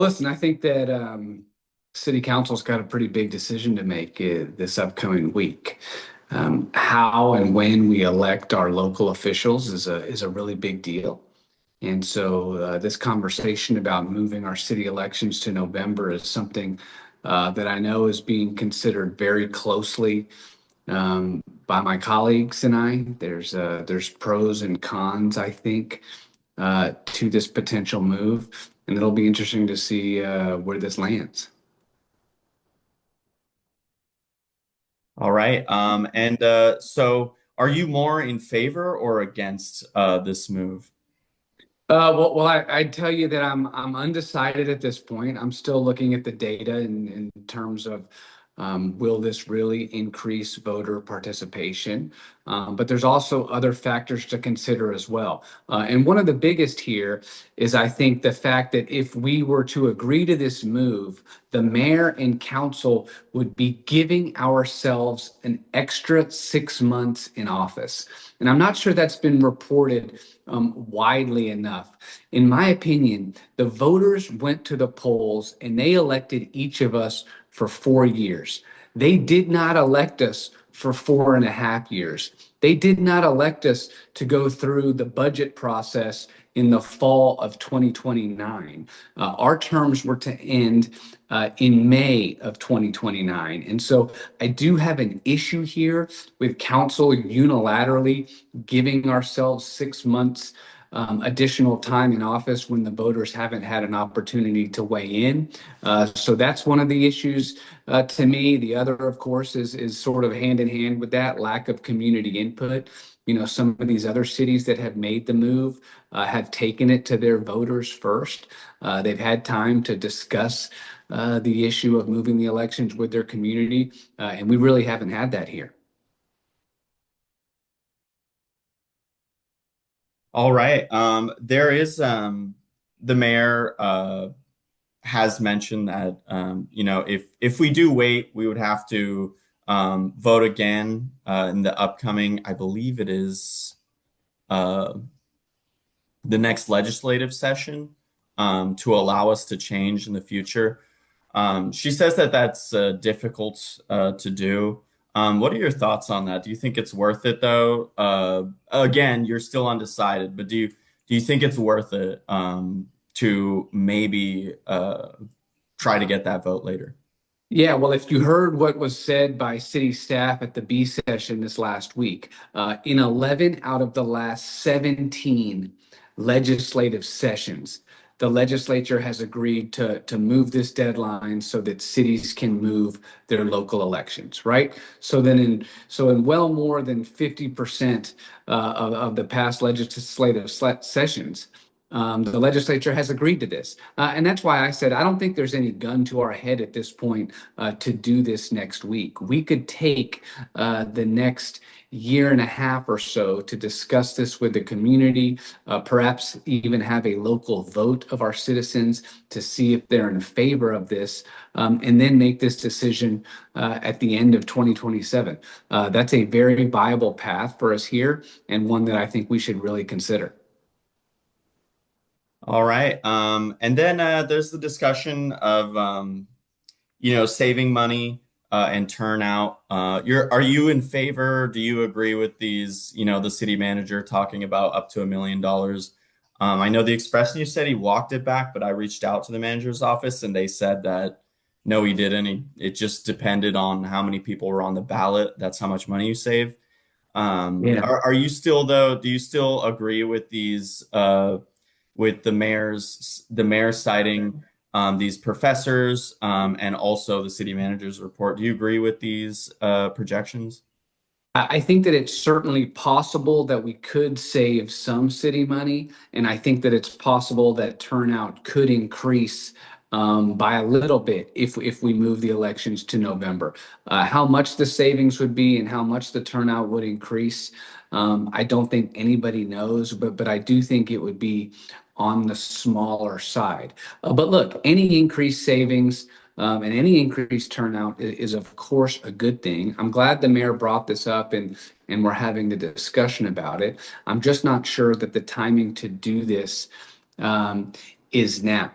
Listen, I think that City Council's got a pretty big decision to make this upcoming week. How and when we elect our local officials is a really big deal. And so this conversation about moving our city elections to November is something that I know is being considered very closely by my colleagues and I. There's pros and cons, I think, to this potential move, and it'll be interesting to see where this lands. All right. So are you more in favor or against this move? I'd tell you that I'm undecided at this point. I'm still looking at the data in terms of will this really increase voter participation? But there's also other factors to consider as well. And one of the biggest here is I think the fact that if we were to agree to this move, the mayor and council would be giving ourselves an extra 6 months in office. And I'm not sure that's been reported widely enough. In my opinion, the voters went to the polls and they elected each of us for 4 years. They did not elect us for 4.5 years. They did not elect us to go through the budget process in the fall of 2029. Our terms were to end in May of 2029. And so I do have an issue here with council unilaterally giving ourselves 6 months additional time in office when the voters haven't had an opportunity to weigh in. So that's one of the issues to me. The other, of course, is sort of hand in hand with that lack of community input. You know, some of these other cities that have made the move have taken it to their voters first. They've had time to discuss the issue of moving the elections with their community, and we really haven't had that here. All right. There is the mayor has mentioned that if we do wait, we would have to vote again in the upcoming, I believe it is uh, the next legislative session to allow us to change in the future. She says that that's difficult to do. What are your thoughts on that? Do you think it's worth it though? Again, you're still undecided, but do you think it's worth it to maybe try to get that vote later? Yeah, well, if you heard what was said by city staff at the B session this last week, in 11 out of the last 17 legislative sessions, the legislature has agreed to move this deadline so that cities can move their local elections, right? So in well more than 50% of the past legislative sessions, the legislature has agreed to this. And that's why I said I don't think there's any gun to our head at this point to do this next week. We could take the next year and a half or so to discuss this with the community, perhaps even have a local vote of our citizens to see if they're in favor of this, and then make this decision at the end of 2027. That's a very viable path for us here, and one that I think we should really consider. All right. And then there's the discussion of saving money and turnout. Are you in favor? Do you agree with these, the city manager talking about up to $1 million? I know the Express News said he walked it back, but I reached out to the manager's office and they said that no, he didn't. It just depended on how many people were on the ballot. That's how much money you save. Yeah. Are you still though? Do you still agree with these with the mayor citing these professors and also the city manager's report? Do you agree with these projections? I think that it's certainly possible that we could save some city money, and I think that it's possible that turnout could increase by a little bit if we move the elections to November. How much the savings would be and how much the turnout would increase, I don't think anybody knows, but I do think it would be on the smaller side. But look, any increased savings and any increased turnout is, of course, a good thing. I'm glad the mayor brought this up and we're having the discussion about it. I'm just not sure that the timing to do this um, is now.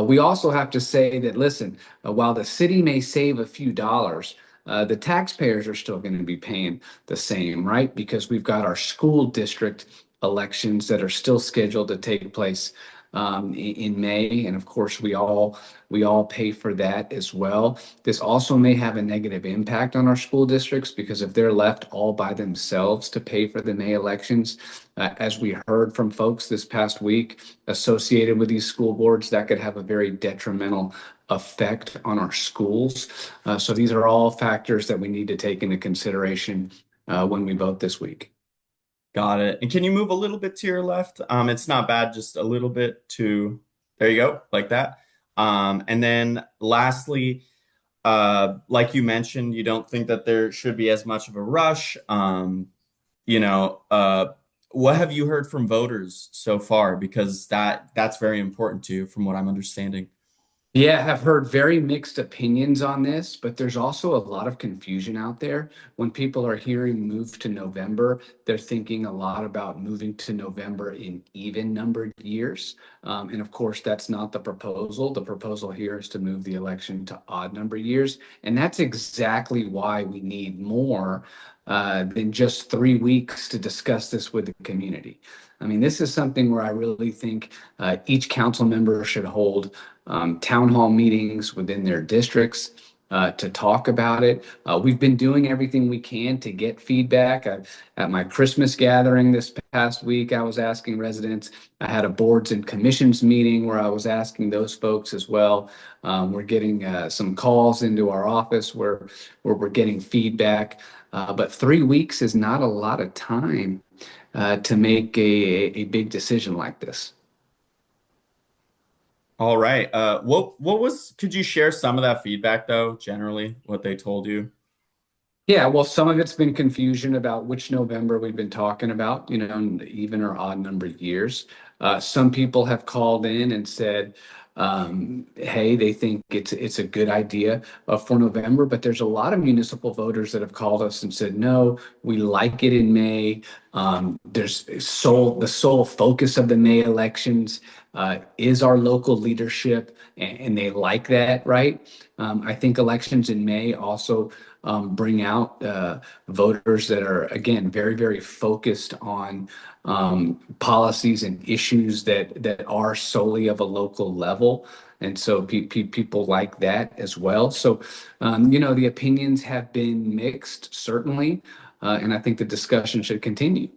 We also have to say that, listen, while the city may save a few dollars, the taxpayers are still going to be paying the same, right? Because we've got our school district elections that are still scheduled to take place in May, and of course we all pay for that as well. This also may have a negative impact on our school districts because if they're left all by themselves to pay for the May elections, as we heard from folks this past week associated with these school boards, that could have a very detrimental effect on our schools. So these are all factors that we need to take into consideration when we vote this week. Got it. And can you move a little bit to your left? It's not bad, just a little bit to, there you go, like that. And then lastly, like you mentioned, you don't think that there should be as much of a rush. You know, what have you heard from voters so far? Because that's very important to you, from what I'm understanding. Yeah, I've heard very mixed opinions on this, but there's also a lot of confusion out there. When people are hearing move to November, they're thinking a lot about moving to November in even numbered years. And of course, that's not the proposal. The proposal here is to move the election to odd number years. And that's exactly why we need more than just 3 weeks to discuss this with the community. I mean, this is something where I really think each council member should hold town hall meetings within their districts to talk about it. We've been doing everything we can to get feedback. At my Christmas gathering this past week, I was asking residents. I had a boards and commissions meeting where I was asking those folks as well. We're getting some calls into our office where we're getting feedback. But 3 weeks is not a lot of time to make a big decision like this. All right. What was, could you share some of that feedback though, generally, what they told you? Yeah, well, some of it's been confusion about which November we've been talking about, even or odd numbered years. Some people have called in and said, hey, they think it's a good idea for November, but there's a lot of municipal voters that have called us and said, no, we like it in May. There's the sole focus of the May elections is our local leadership, and they like that, right? I think elections in May also bring out voters that are, again, very, very focused on policies and issues that are solely of a local level. And so people like that as well. So, the opinions have been mixed, certainly. And I think the discussion should continue.